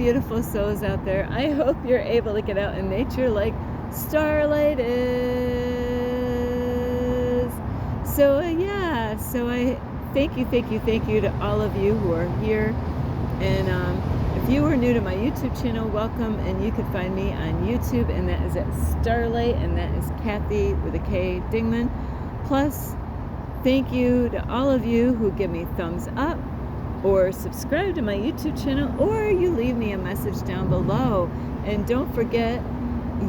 beautiful souls out there. I hope you're able to get out in nature like Starlight is. So I thank you to all of you who are here. And if you are new to my YouTube channel, welcome. And you can find me on YouTube, and that is at Starlight, and that is Kathy with a K Dingman. Plus, thank you to all of you who give me thumbs up or subscribe to my YouTube channel, or you leave me a message down below. And don't forget,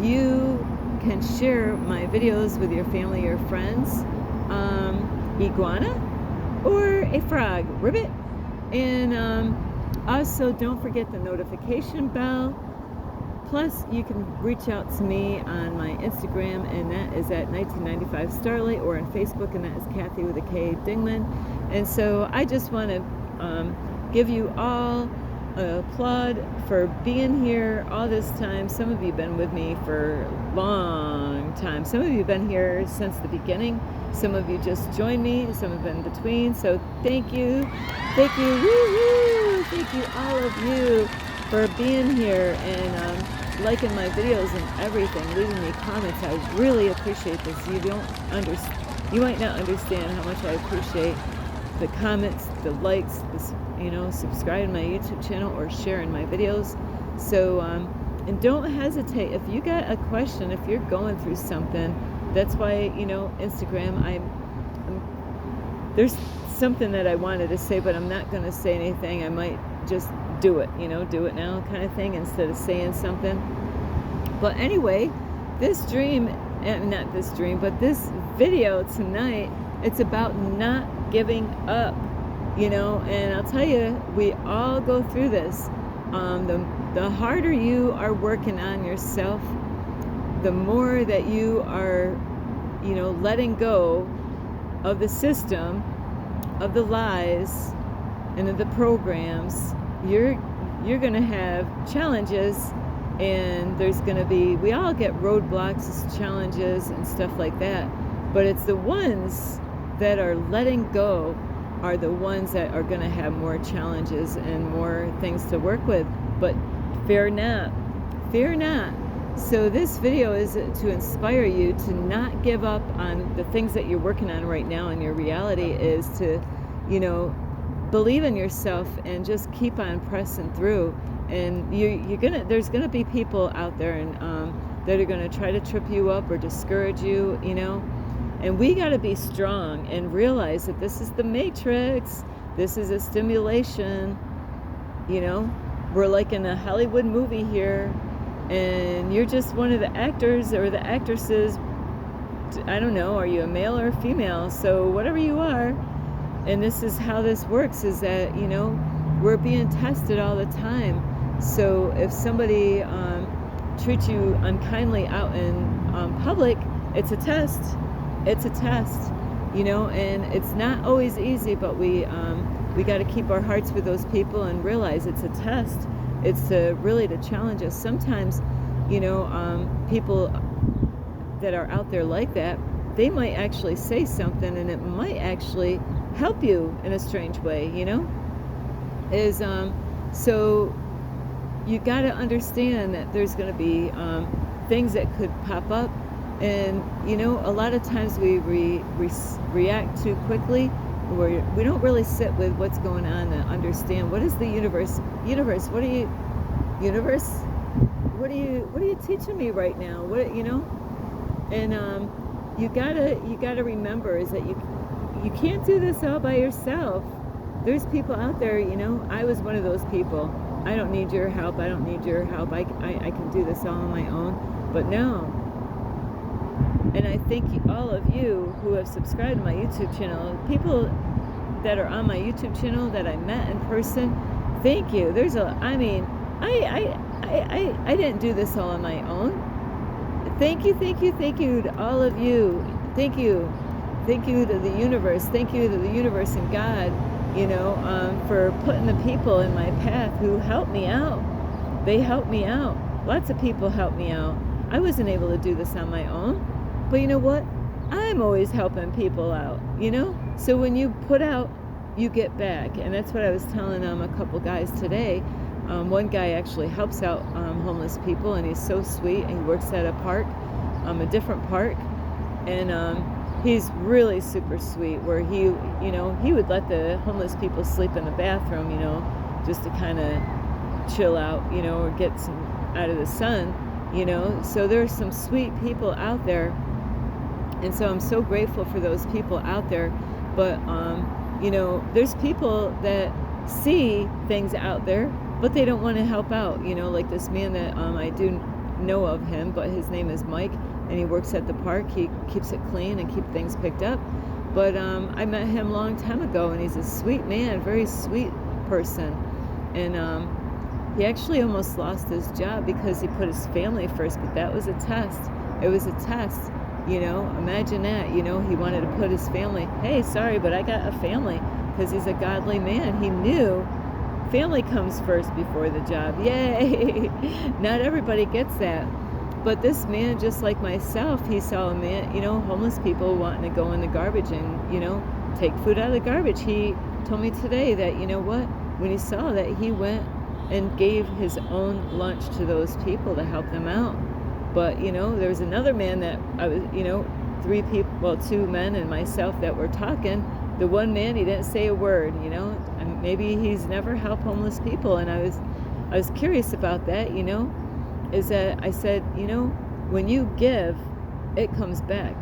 you can share my videos with your family or friends. Iguana or a frog, ribbit. And also don't forget the notification bell. Plus, you can reach out to me on my Instagram, and that is at 1995 Starlight, or on Facebook, and that is Kathy with a K Dingman. And so I just want to give you all a applaud for being here all this time. Some of you have been with me for a long time. Some of you have been here since the beginning. Some of you just joined me. Some have been in between. So thank you. Thank you. Woo-hoo. Thank you, all of you, for being here and liking my videos and everything, leaving me comments. I really appreciate this. You might not understand how much I appreciate the comments, the likes, subscribing to my YouTube channel or sharing my videos. So, and don't hesitate if you got a question, if you're going through something. That's why, Instagram, there's something that I wanted to say, but I'm not going to say anything. I might just do it, do it now kind of thing, instead of saying something. But anyway, this video tonight, it's about not giving up, and I'll tell you, we all go through this. The harder you are working on yourself, the more that you are, letting go of the system, of the lies, and of the programs, you're going to have challenges, and there's going to be, we all get roadblocks, challenges, and stuff like that. But it's the ones that are letting go are the ones that are going to have more challenges and more things to work with. But fear not. Fear not. So this video is to inspire you to not give up on the things that you're working on right now, and your reality is to, believe in yourself and just keep on pressing through. And there's gonna be people out there and that are gonna try to trip you up or discourage you, And we got to be strong and realize that this is the matrix. This is a stimulation. We're like in a Hollywood movie here. And you're just one of the actors or the actresses. I don't know, are you a male or a female? So whatever you are, and this is how this works, is that, we're being tested all the time. So if somebody treats you unkindly out in public, it's a test. It's a test, and it's not always easy, but we got to keep our hearts with those people and realize it's a test. It's really to challenge us. Sometimes, people that are out there like that, they might actually say something, and it might actually help you in a strange way, so you got to understand that there's going to be things that could pop up. And, a lot of times we react too quickly, where we don't really sit with what's going on and understand what is the universe. What are you teaching me right now? And you gotta remember is that you can't do this all by yourself. There's people out there, I was one of those people. I don't need your help. I don't need your help. I can do this all on my own. But no. And I thank all of you who have subscribed to my YouTube channel, people that are on my YouTube channel that I met in person. Thank you. I didn't do this all on my own. Thank you to all of you. Thank you to the universe. Thank you to the universe and God, for putting the people in my path who helped me out. They helped me out. Lots of people helped me out. I wasn't able to do this on my own. But you know what? I'm always helping people out, So when you put out, you get back. And that's what I was telling a couple guys today. One guy actually helps out homeless people, and he's so sweet, and he works at a park, a different park, and he's really super sweet, where he would let the homeless people sleep in the bathroom, just to kind of chill out, or get some out of the sun, so there's some sweet people out there, and so I'm so grateful for those people out there. But there's people that see things out there, but they don't want to help out, like this man that I do know of him, but his name is Mike, and he works at the park. He keeps it clean and keep things picked up. But I met him a long time ago, and he's a sweet man, very sweet person. And he actually almost lost his job because he put his family first, but that was a test. It was a test, imagine that, he wanted to put his family, hey, sorry, but I got a family, because he's a godly man. He knew family comes first before the job. Yay! Not everybody gets that. But this man, just like myself, he saw a man, homeless people wanting to go in the garbage and, take food out of the garbage. He told me today that, when he saw that, he went and gave his own lunch to those people to help them out. But, there was another man that I was, three people, well, two men and myself that were talking. The one man, he didn't say a word, and maybe he's never helped homeless people. And I was curious about that, is that I said, when you give, it comes back.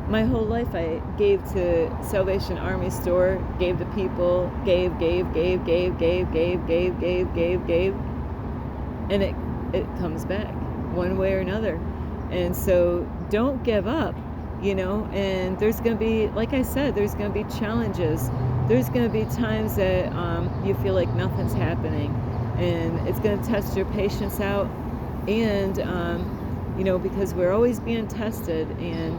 My whole life I gave to Salvation Army store, gave to people, gave, and it comes back one way or another. And so don't give up, and there's going to be, like I said, there's going to be challenges. There's going to be times that you feel like nothing's happening, and it's going to test your patience out. And, because we're always being tested, and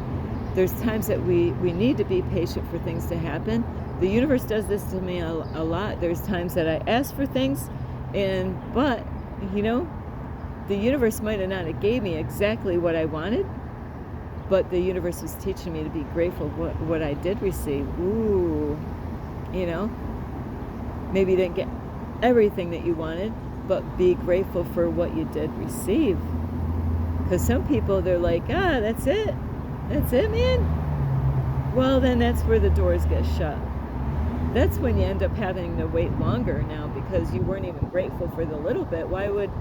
there's times that we need to be patient for things to happen. The universe does this to me a lot. There's times that I ask for things, but the universe might have not gave me exactly what I wanted, but the universe was teaching me to be grateful for what I did receive. Ooh, maybe you didn't get everything that you wanted, but be grateful for what you did receive. Because some people, they're like, that's it, man. Well, then that's where the doors get shut. That's when you end up having to wait longer now, because you weren't even grateful for the little bit. Why would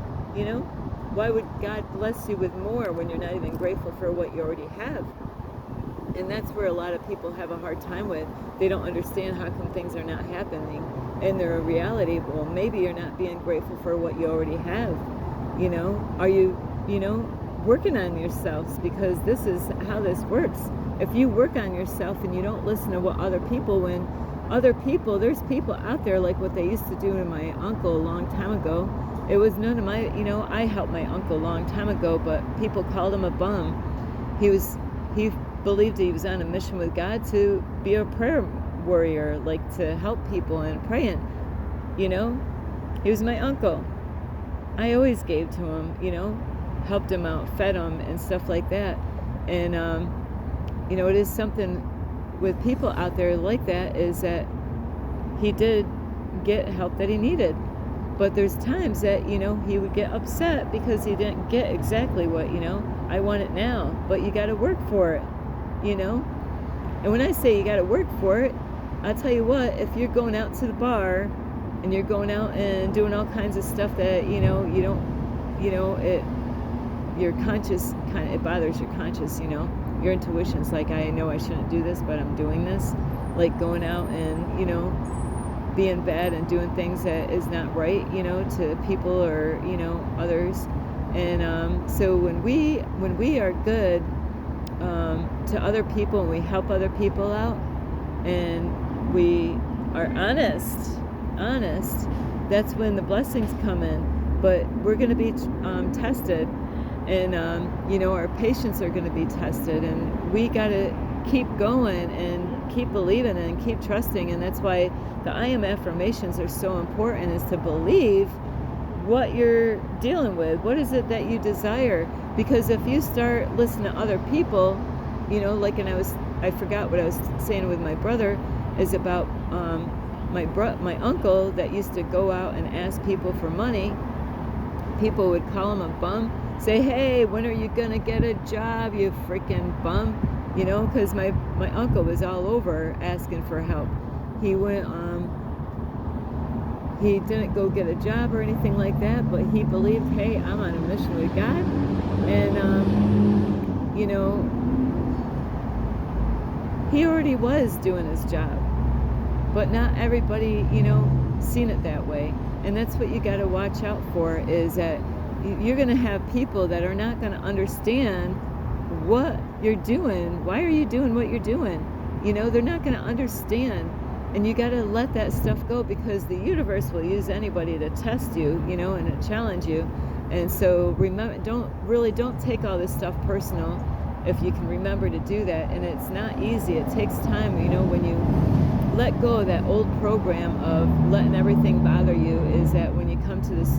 God bless you with more when you're not even grateful for what you already have? And that's where a lot of people have a hard time with. They don't understand how come things are not happening in their reality. Well, maybe you're not being grateful for what you already have. Are you, working on yourselves? Because this is how this works. If you work on yourself and you don't listen to what there's people out there like what they used to do to my uncle a long time ago. It was none of my, I helped my uncle a long time ago, but people called him a bum. He believed he was on a mission with God to be a prayer warrior, like to help people and praying. He was my uncle. I always gave to him, helped him out, fed him and stuff like that. And, it is something with people out there like that, is that he did get help that he needed. But there's times that, he would get upset because he didn't get exactly what, I want it now, but you got to work for it, And when I say you got to work for it, I'll tell you what, if you're going out to the bar and you're going out and doing all kinds of stuff that, you don't, your conscious it bothers your conscious, your intuition's like, I know I shouldn't do this, but I'm doing this, like going out and, being bad and doing things that is not right, to people or, others. And so when we are good to other people, and we help other people out, and we are honest, that's when the blessings come in. But we're going to be tested, and our patience are going to be tested, and we got to keep going and keep believing and keep trusting. And that's why the I am affirmations are so important, is to believe what you're dealing with. What is it that you desire? Because if you start listening to other people, like, and I forgot what I was saying with my brother, is about my uncle that used to go out and ask people for money, people would call him a bum, say, hey, when are you gonna get a job, you freaking bum? You know, because my uncle was all over asking for help. He went, he didn't go get a job or anything like that, but he believed, hey, I'm on a mission with God. And, you know, he already was doing his job. But not everybody, you know, seen it that way. And that's what you got to watch out for, is that you're going to have people that are not going to understand what you're doing. Why are you doing what you're doing? You know, they're not going to understand. And you got to let that stuff go, because the universe will use anybody to test you, you know, and to challenge you. And so remember, don't take all this stuff personal, if you can remember to do that. And it's not easy. It takes time, you know, when you let go of that old program of letting everything bother you, is that when you come to this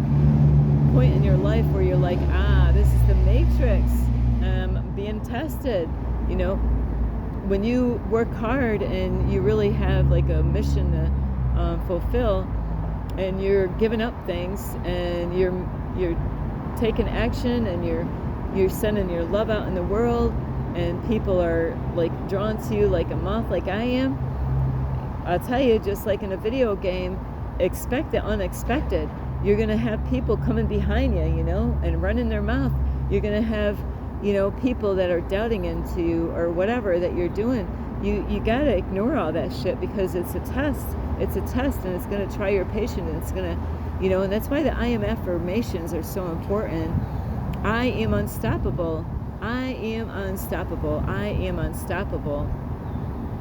point in your life where you're like, this is the matrix, being tested, you know, when you work hard and you really have like a mission to fulfill, and you're giving up things, and you're taking action, and you're sending your love out in the world, and people are like drawn to you like a moth, like I am. I'll tell you, just like in a video game, expect the unexpected. You're going to have people coming behind you, you know, and running their mouth. You're going to have, you know, people that are doubting into you or whatever that you're doing. You got to ignore all that shit, because it's a test. It's a test, and it's going to try your patience, and it's going to, you know, and that's why the I am affirmations are so important. I am unstoppable. I am unstoppable. I am unstoppable.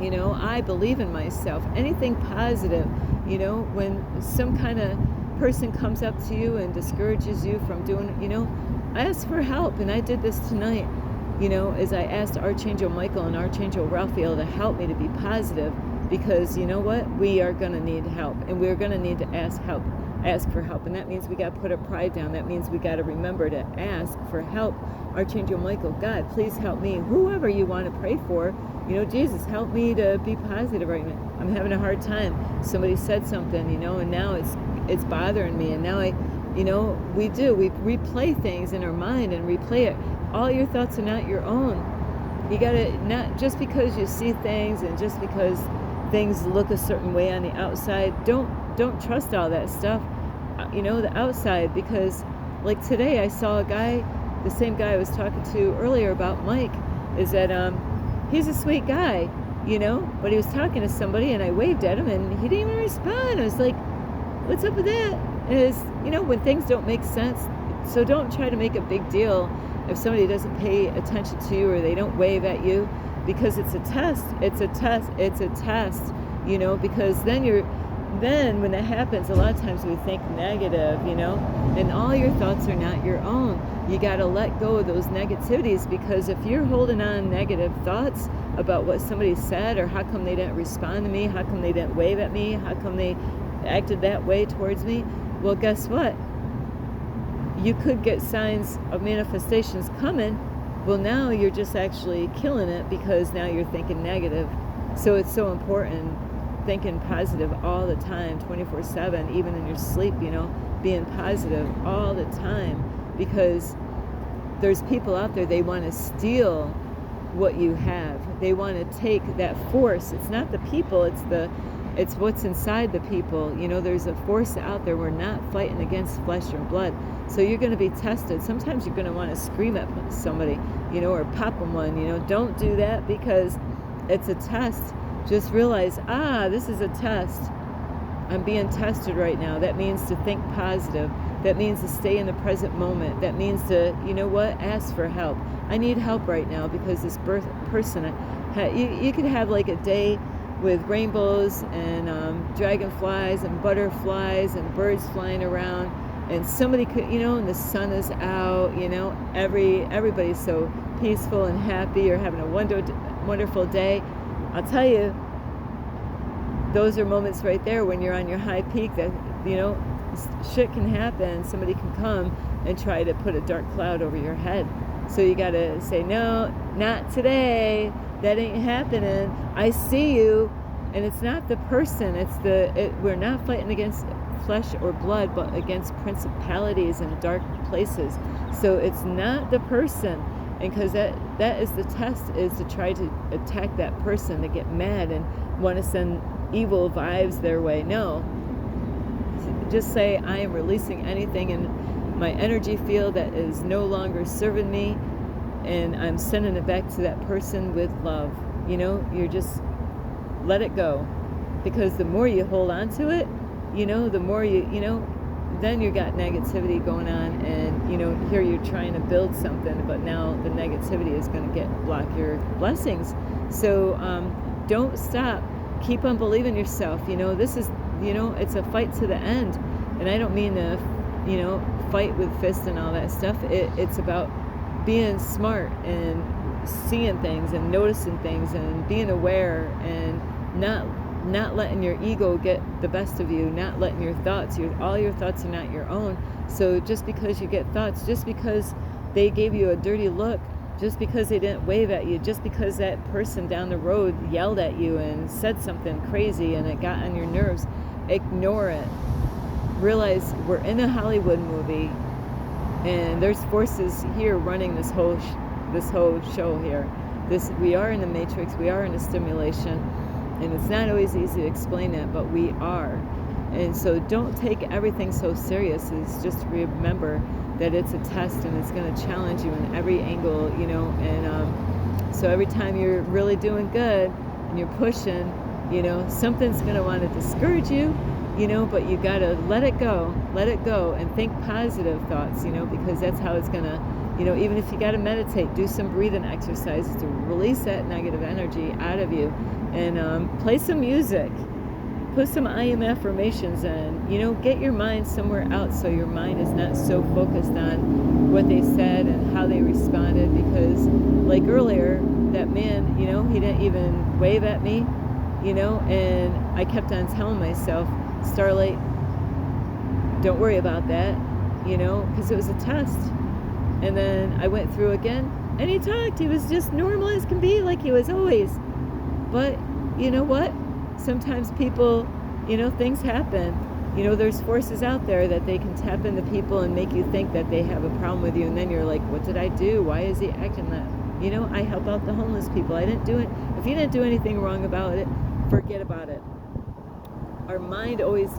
You know, I believe in myself. Anything positive, you know, when some kind of person comes up to you and discourages you from doing, you know, ask for help. And I did this tonight, you know, as I asked Archangel Michael and Archangel Raphael to help me to be positive, because you know what? We are going to need help, and we're going to need to ask for help. And that means we got to put our pride down. That means we got to remember to ask for help. Archangel Michael, God, please help me. Whoever you want to pray for, you know, Jesus, help me to be positive right now. I'm having a hard time. Somebody said something, you know, and now it's bothering me. And now you know, we replay things in our mind and replay it. All your thoughts are not your own. You gotta, not just because you see things and just because things look a certain way on the outside, don't trust all that stuff, you know, the outside. Because like today I saw a guy, the same guy I was talking to earlier about Mike, is that he's a sweet guy, you know, but he was talking to somebody and I waved at him and he didn't even respond. I was like, what's up with that? And it's, you know, when things don't make sense, so don't try to make a big deal if somebody doesn't pay attention to you or they don't wave at you, because it's a test. It's a test, you know, because then when that happens, a lot of times we think negative, you know, and all your thoughts are not your own. You got to let go of those negativities, because if you're holding on negative thoughts about what somebody said, or how come they didn't respond to me, how come they didn't wave at me, how come they acted that way towards me, well, guess what? You could get signs of manifestations coming. Well, now you're just actually killing it, because now you're thinking negative. So it's so important thinking positive all the time, 24/7, even in your sleep, you know, being positive all the time, because there's people out there, they want to steal what you have. They want to take that force. It's not the people, it's what's inside the people. You know, there's a force out there. We're not fighting against flesh and blood. So you're going to be tested. Sometimes you're going to want to scream at somebody, you know, or pop them one, you know. Don't do that, because it's a test. Just realize, this is a test. I'm being tested right now. That means to think positive. That means to stay in the present moment. That means to, you know what, ask for help. I need help right now, because this person, you could have like a day with rainbows and dragonflies and butterflies and birds flying around, and somebody could, you know, and the sun is out, you know, everybody's so peaceful and happy, or having a wonderful day. I'll tell you, those are moments right there when you're on your high peak, that, you know, shit can happen. Somebody can come and try to put a dark cloud over your head. So you got to say, no, not today. That ain't happening. I see you. And it's not the person, we're not fighting against flesh or blood, but against principalities and dark places. So it's not the person, and because that is the test, is to try to attack that person, to get mad and want to send evil vibes their way. No, just say, I am releasing anything in my energy field that is no longer serving me, and I'm sending it back to that person with love. You're just let it go, because the more you hold on to it, the more then you got negativity going on, and here you're trying to build something, but now the negativity is going to block your blessings. So don't stop. Keep on believing yourself. This is it's a fight to the end, and I don't mean to fight with fists and all that stuff. It's about being smart and seeing things and noticing things and being aware, and not letting your ego get the best of you, not letting your thoughts, all your thoughts are not your own. So just because you get thoughts, just because they gave you a dirty look, just because they didn't wave at you, just because that person down the road yelled at you and said something crazy and it got on your nerves, ignore it. Realize we're in a Hollywood movie, and there's forces here running this whole show here. We are in the matrix, we are in a stimulation, and it's not always easy to explain that, but we are. And so don't take everything so serious. It's just remember that it's a test, and it's going to challenge you in every angle, and so every time you're really doing good and you're pushing, something's going to want to discourage you, but you got to let it go, and think positive thoughts, because that's how it's going to, even if you got to meditate, do some breathing exercises to release that negative energy out of you, and play some music, put some I am affirmations in, get your mind somewhere else, so your mind is not so focused on what they said and how they responded. Because like earlier, that man, he didn't even wave at me, and I kept on telling myself, Starlight, don't worry about that, because it was a test. And then I went through again, and he talked. He was just normal as can be, like he was always. But you know what? Sometimes people, things happen. There's forces out there that they can tap into people and make you think that they have a problem with you. And then you're like, what did I do? Why is he acting that? I help out the homeless people. I didn't do it. If you didn't do anything wrong about it, forget about it. Our mind always,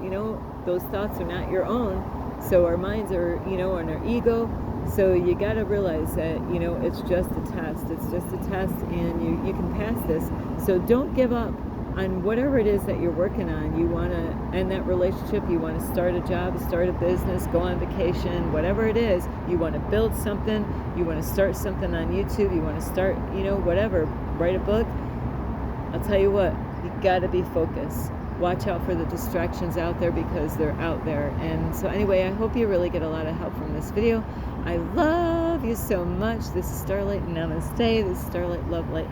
those thoughts are not your own. So our minds are, on our ego. So you got to realize that, it's just a test. It's just a test, and you can pass this. So don't give up on whatever it is that you're working on. You want to end that relationship. You want to start a job, start a business, go on vacation, whatever it is. You want to build something. You want to start something on YouTube. You want to start, whatever, write a book. I'll tell you what, you got to be focused. Watch out for the distractions out there, because they're out there. And so anyway, I hope you really get a lot of help from this video. I love you so much. This is Starlight. Namaste. This is Starlight Love Light.